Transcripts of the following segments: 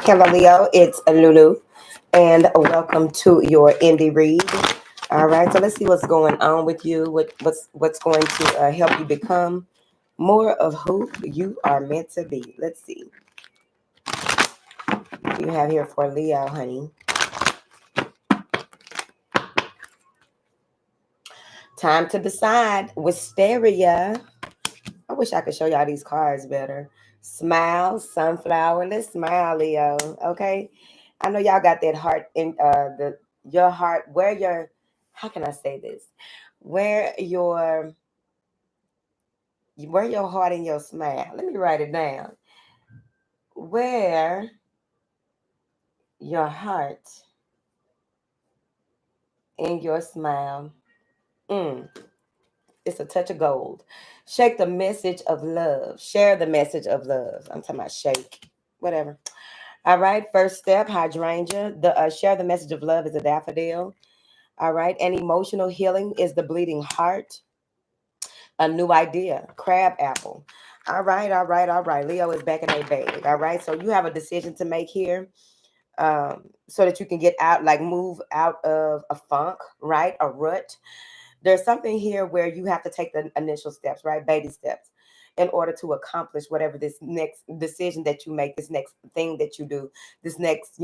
Hello, Leo. It's Lulu, and welcome to your indie read. All right, so let's see what's going on with you. What's going to help you become more of who you are meant to be. Let's see. What you have here for Leo, honey? Time to decide. Wisteria. I wish I could show y'all these cards better. Smile, sunflower. Let's smile, Leo. Okay. I know y'all got that heart in the your heart. Where your how can I say this? Where your heart and your smile. Let me write it down. Where your heart and your smile. Mm, it's a touch of gold. Shake the message of love. Share the message of love. I'm talking about shake. Whatever. All right. First step, hydrangea. The share the message of love is a daffodil. All right. And emotional healing is the bleeding heart. A new idea, crab apple. All right. All right. All right. Leo is back in a bag. All right. So you have a decision to make here, so that you can get out, like move out of a funk, right? A rut. There's something here where you have to take the initial steps, right? Baby steps in order to accomplish whatever this next decision that you make, this next thing that you do, this next,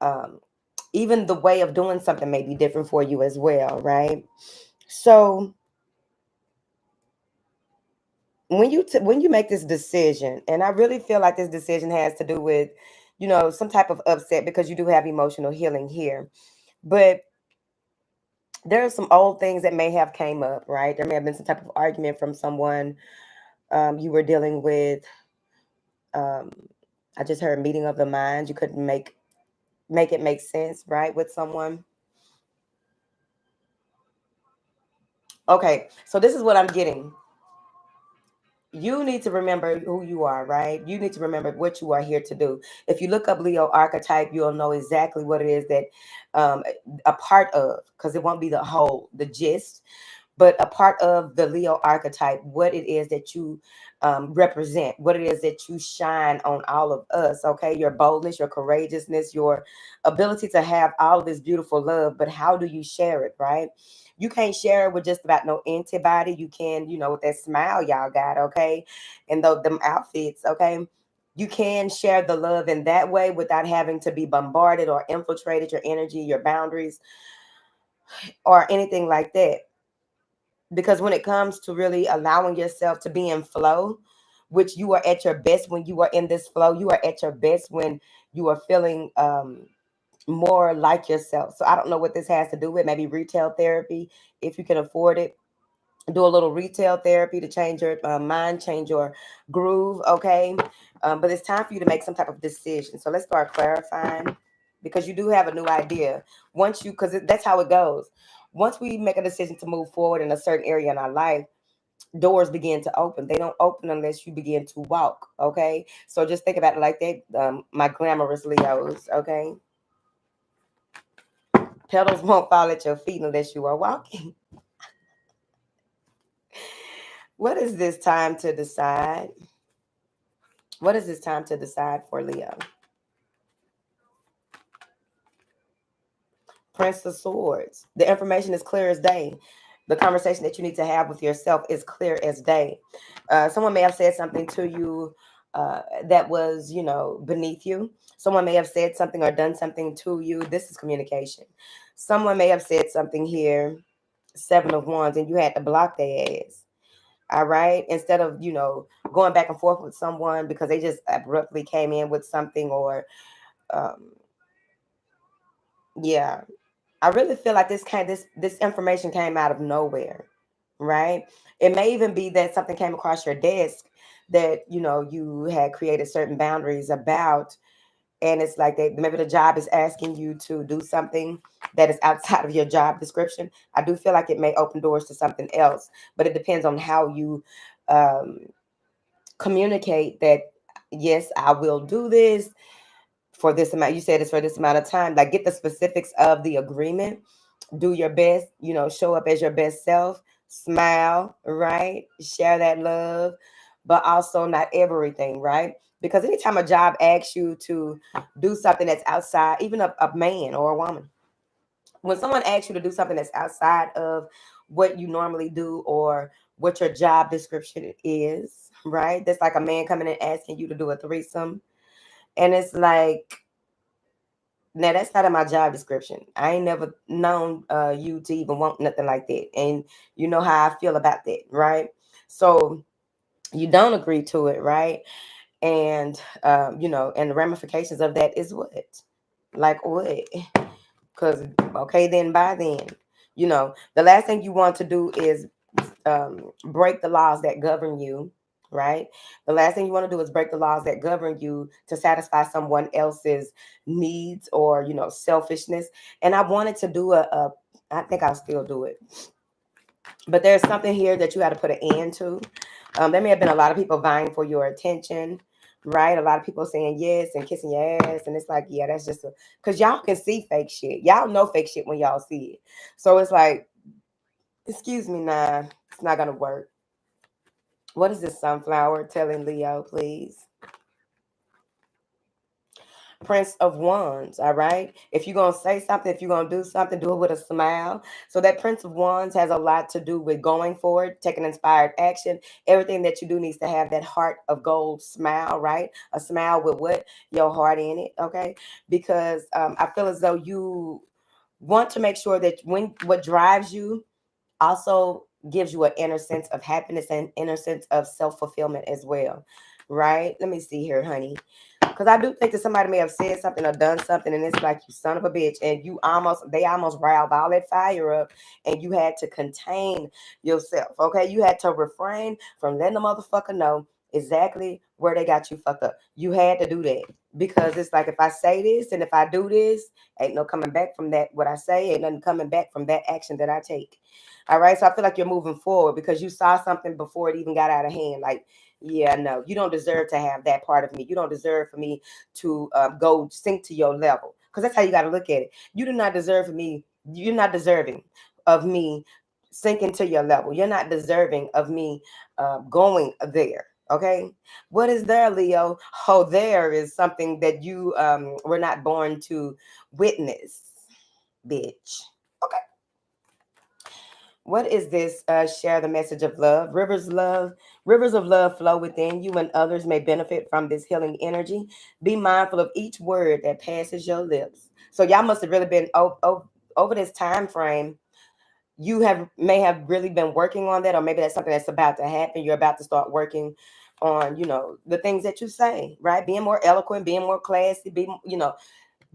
um, even the way of doing something may be different for you as well, right? So when you make this decision, and I really feel like this decision has to do with, some type of upset because you do have emotional healing here, but there are some old things that may have came up, right? There may have been some type of argument from someone you were dealing with. Um, I just heard meeting of the minds. You couldn't make it make sense, right, with someone. Okay, so this is what I'm getting. You need to remember who you are, right? You need to remember what you are here to do. If you look up Leo archetype, you'll know exactly what it is that um, a part of, because it won't be the whole, the gist, but a part of the Leo archetype, what it is that you represent, what it is that you shine on all of us, okay? Your boldness, your courageousness, your ability to have all of this beautiful love, but how do you share it, right? You can't share it with just about no antibody. You can, with that smile y'all got, okay? And them outfits, okay? You can share the love in that way without having to be bombarded or infiltrated your energy, your boundaries, or anything like that. Because when it comes to really allowing yourself to be in flow, which you are at your best when you are in this flow, you are at your best when you are feeling more like yourself. So I don't know what this has to do with. Maybe retail therapy, if you can afford it. Do a little retail therapy to change your mind, change your groove, okay? But it's time for you to make some type of decision. So let's start clarifying, because you do have a new idea. Because that's how it goes. Once we make a decision to move forward in a certain area in our life, doors begin to open. They don't open unless you begin to walk, okay? So just think about it like that, my glamorous Leos, okay? Petals won't fall at your feet unless you are walking. What is this time to decide? What is this time to decide for Leo? Prince of Swords. The information is clear as day. The conversation that you need to have with yourself is clear as day. Someone may have said something to you that was, beneath you. Someone may have said something or done something to you. This is communication. Someone may have said something here, 7 of Wands, and you had to block their ass. All right. Instead of, going back and forth with someone because they just abruptly came in with something, or, um, yeah, I really feel like this information came out of nowhere, right? It may even be that something came across your desk that, you had created certain boundaries about, and it's like maybe the job is asking you to do something that is outside of your job description. I do feel like it may open doors to something else, but it depends on how you um, communicate that. Yes, I will do this for this amount. You said it's for this amount of time. Like, get the specifics of the agreement. Do your best, show up as your best self, smile, right? Share that love, but also not everything, right? Because anytime a job asks you to do something that's outside, even a man or a woman, when someone asks you to do something that's outside of what you normally do or what your job description is, right? That's like a man coming and asking you to do a threesome. And it's like, now that's not in my job description. I ain't never known you to even want nothing like that. And you know how I feel about that, right? So you don't agree to it, right? And and the ramifications of that is what? Like what? Because okay, then by then, the last thing you want to do is break the laws that govern you, right? The last thing you want to do is break the laws that govern you to satisfy someone else's needs or selfishness. And I wanted to do I think I'll still do it, but there's something here that you got to put an end to. There may have been a lot of people vying for your attention, right? A lot of people saying yes and kissing your ass, and it's like, yeah, that's just because y'all can see fake shit. Y'all know fake shit when y'all see it. So it's like, excuse me, nah, it's not gonna work. What is this sunflower telling Leo, please? Prince of Wands, all right? If you're going to say something, if you're going to do something, do it with a smile. So that Prince of Wands has a lot to do with going forward, taking inspired action. Everything that you do needs to have that heart of gold smile, right? A smile with what? Your heart in it, okay? Because I feel as though you want to make sure that when what drives you also gives you an inner sense of happiness and inner sense of self-fulfillment as well, right? Let me see here, honey, because I do think that somebody may have said something or done something, and it's like, you son of a bitch, and they almost riled all that fire up, and you had to contain yourself, okay? You had to refrain from letting the motherfucker know exactly where they got you fucked up. You had to do that because it's like, if I say this and if I do this, ain't no coming back from that. What I say ain't nothing coming back from that action that I take. All right. So I feel like you're moving forward because you saw something before it even got out of hand. Like, yeah, no, you don't deserve to have that part of me. You don't deserve for me to go sink to your level, because that's how you got to look at it. You do not deserve for me. You're not deserving of me sinking to your level. You're not deserving of me going there. Okay. What is there, Leo? Oh, there is something that you were not born to witness, bitch. Okay. What is this? Share the message of love. Rivers of love flow within you, and others may benefit from this healing energy. Be mindful of each word that passes your lips. So y'all must have really been over this time frame. You may have really been working on that, or maybe that's something that's about to happen. You're about to start working on, the things that you say, right? Being more eloquent, being more classy,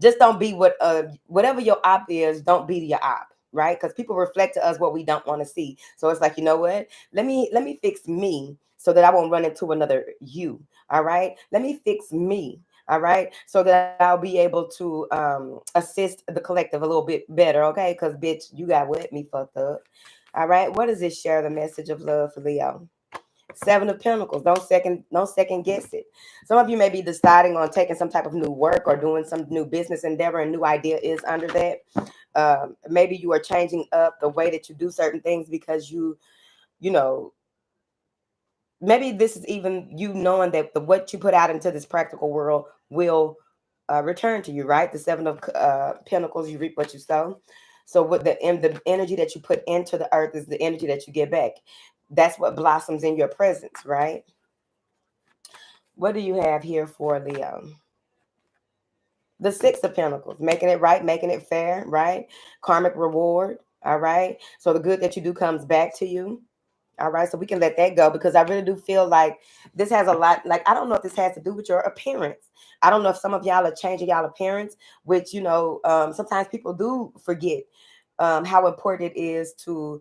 just don't be whatever your op is, don't be your op, right? Because people reflect to us what we don't want to see. So it's like, you know what, let me fix me so that I won't run into another you. All right, let me fix me, all right, so that I'll be able to assist the collective a little bit better. Okay, because bitch, you got what me fucked up. All right, what does this share the message of love for Leo? Seven of Pentacles. Don't second guess it. Some of you may be deciding on taking some type of new work or doing some new business endeavor, and new idea is under that. Maybe you are changing up the way that you do certain things because you know, maybe this is even you knowing that what you put out into this practical world will return to you, right? The Seven of Pentacles, you reap what you sow. So what the energy that you put into the earth is the energy that you get back. That's what blossoms in your presence, right? What do you have here for Leo? The Six of Pentacles, making it right, making it fair, right? Karmic reward, all right? So the good that you do comes back to you. All right, so we can let that go because I really do feel like this has a lot. Like, I don't know if this has to do with your appearance. I don't know if some of y'all are changing y'all appearance, which, sometimes people do forget how important it is to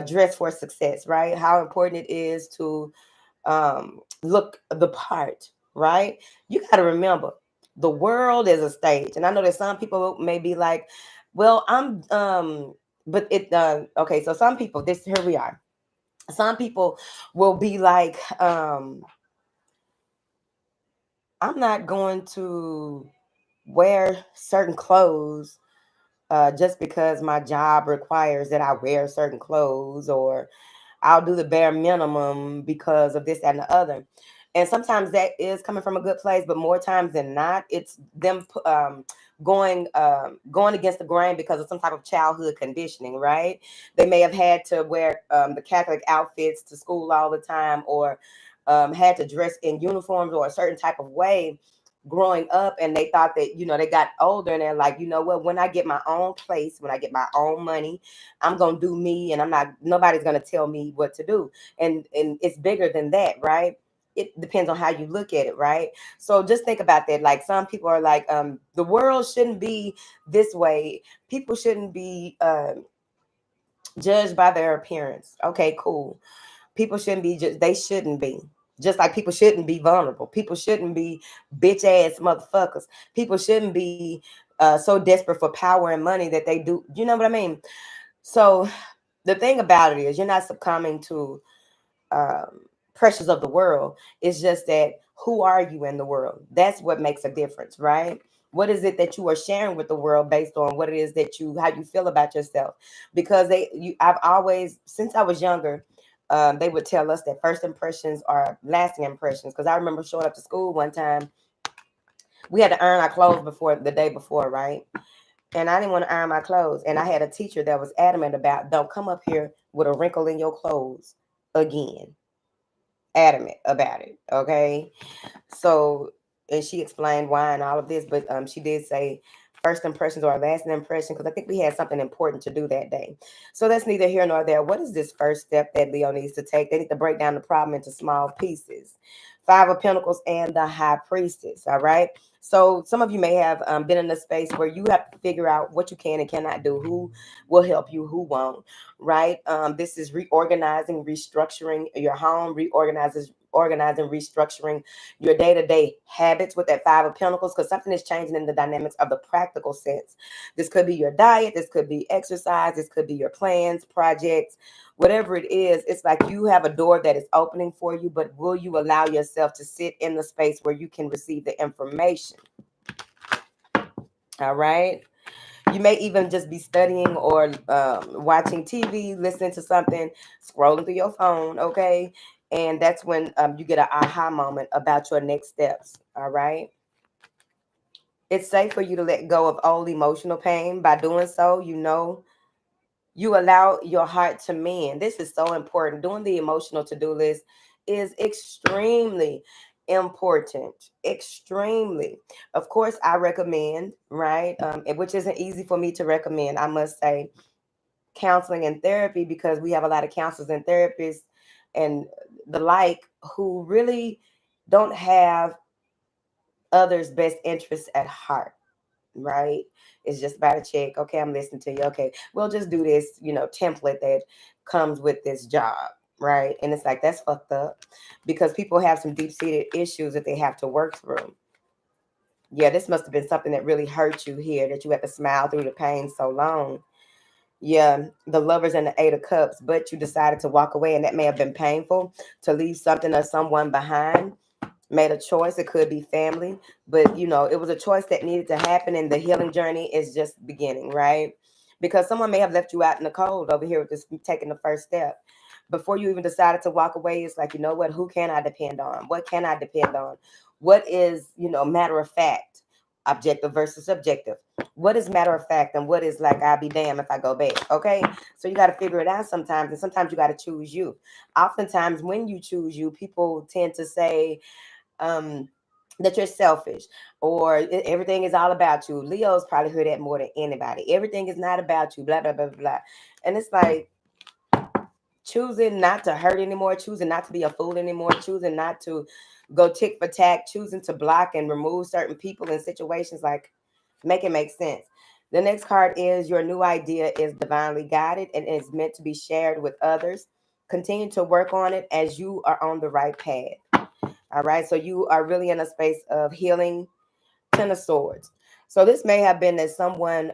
dress for success, right? How important it is to look the part, right? You got to remember, the world is a stage. And I know that some people may be like, well, but it, okay, so some people, here we are. Some people will be like, I'm not going to wear certain clothes just because my job requires that I wear certain clothes, or I'll do the bare minimum because of this, that, and the other. And sometimes that is coming from a good place, but more times than not, it's them going against the grain because of some type of childhood conditioning, right? They may have had to wear the Catholic outfits to school all the time, or had to dress in uniforms or a certain type of way growing up, and they thought that, they got older and they're like, you know what, when I get my own place, when I get my own money, I'm gonna do me, and nobody's gonna tell me what to do. And it's bigger than that, right? It depends on how you look at it, right? So just think about that. Like, some people are like, the world shouldn't be this way. People shouldn't be judged by their appearance. Okay, cool. People shouldn't be they shouldn't be. Just like people shouldn't be vulnerable. People shouldn't be bitch ass motherfuckers. People shouldn't be so desperate for power and money that they do. You know what I mean? So the thing about it is, you're not succumbing to um, pressures of the world. It's just that, who are you in the world? That's what makes a difference, right? What is it that you are sharing with the world based on what it is that how you feel about yourself? Because I've always, since I was younger, they would tell us that first impressions are lasting impressions. Because I remember showing up to school one time, we had to iron our clothes before the day before, right? And I didn't want to iron my clothes. And I had a teacher that was adamant about, don't come up here with a wrinkle in your clothes again. Adamant about it. Okay. So, and she explained why and all of this, but she did say first impressions are a lasting impression, because I think we had something important to do that day. So that's neither here nor there. What is this first step that Leo needs to take? They need to break down the problem into small pieces. Five of Pentacles and the High Priestess. All right. So some of you may have been in a space where you have to figure out what you can and cannot do, who will help you, who won't, right? This is reorganizing, restructuring your home, organizing, restructuring your day-to-day habits with that Five of Pentacles, because something is changing in the dynamics of the practical sense. This could be your diet, this could be exercise, this could be your plans, projects, whatever it is. It's like you have a door that is opening for you, but will you allow yourself to sit in the space where you can receive the information? All right. You may even just be studying or watching TV, listening to something, scrolling through your phone, okay? And that's when you get an aha moment about your next steps, all right? It's safe for you to let go of old emotional pain. By doing so, you allow your heart to mend. This is so important. Doing the emotional to-do list is extremely important. Extremely. Of course, I recommend, right? Which isn't easy for me to recommend, I must say, counseling and therapy, because we have a lot of counselors and therapists and the like who really don't have others' best interests at heart, right? It's just about a check. Okay, I'm listening to you. Okay, we'll just do this, template that comes with this job, right? And it's like, that's fucked up, because people have some deep-seated issues that they have to work through. Yeah, this must have been something that really hurt you here, that you had to smile through the pain so long. Yeah, the Lovers and the Eight of Cups, but you decided to walk away, and that may have been painful, to leave something or someone behind. Made a choice. It could be family, but it was a choice that needed to happen, and the healing journey is just beginning, right? Because someone may have left you out in the cold over here with this taking the first step. Before you even decided to walk away, it's like, you know what, who can I depend on? What can I depend on? What is, matter of fact, objective versus subjective? What is matter of fact, and what is like, I'll be damned if I go back? Okay. So you got to figure it out sometimes, and sometimes you got to choose you. Oftentimes when you choose you, people tend to say, um that you're selfish, or everything is all about you. Leos probably heard that more than anybody. Everything is not about you, blah blah blah blah. And it's like, choosing not to hurt anymore, choosing not to be a fool anymore, choosing not to go tick for tack, choosing to block and remove certain people and situations, like, make it make sense. The next card is, your new idea is divinely guided and is meant to be shared with others. Continue to work on it, as you are on the right path. All right. So you are really in a space of healing. Ten of Swords. So this may have been that someone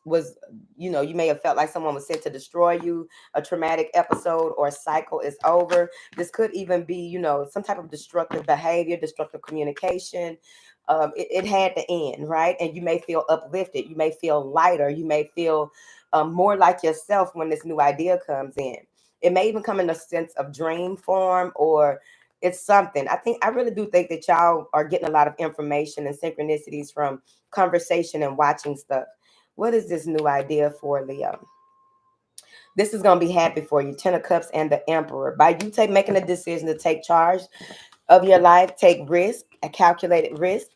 was, you may have felt like someone was sent to destroy you. A traumatic episode or cycle is over. This could even be, some type of destructive behavior, destructive communication. It had to end, right? And you may feel uplifted. You may feel lighter. You may feel more like yourself when this new idea comes in. It may even come in a sense of dream form, or It's something. I really do think that y'all are getting a lot of information and synchronicities from conversation and watching stuff. What is this new idea for Leo? This is going to be happy for you. 10 of Cups and the Emperor. By you making a decision to take charge of your life, take risk, a calculated risk.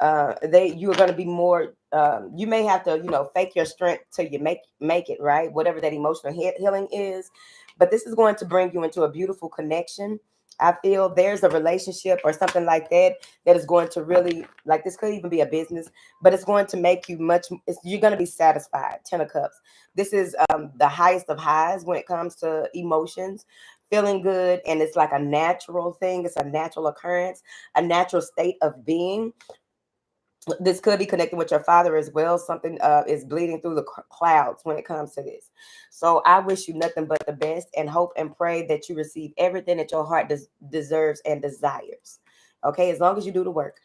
You're going to be more. You may have to, fake your strength till you make it, right. Whatever that emotional healing is, but this is going to bring you into a beautiful connection. I feel there's a relationship or something like that that is going to really, like, this could even be a business, but it's going to make you you're going to be satisfied. 10 of Cups. This is the highest of highs when it comes to emotions, feeling good, and it's like a natural thing. It's a natural occurrence, a natural state of being. This could be connected with your father as well. Something is bleeding through the clouds when it comes to this. So I wish you nothing but the best, and hope and pray that you receive everything that your heart deserves and desires. Okay, as long as you do the work.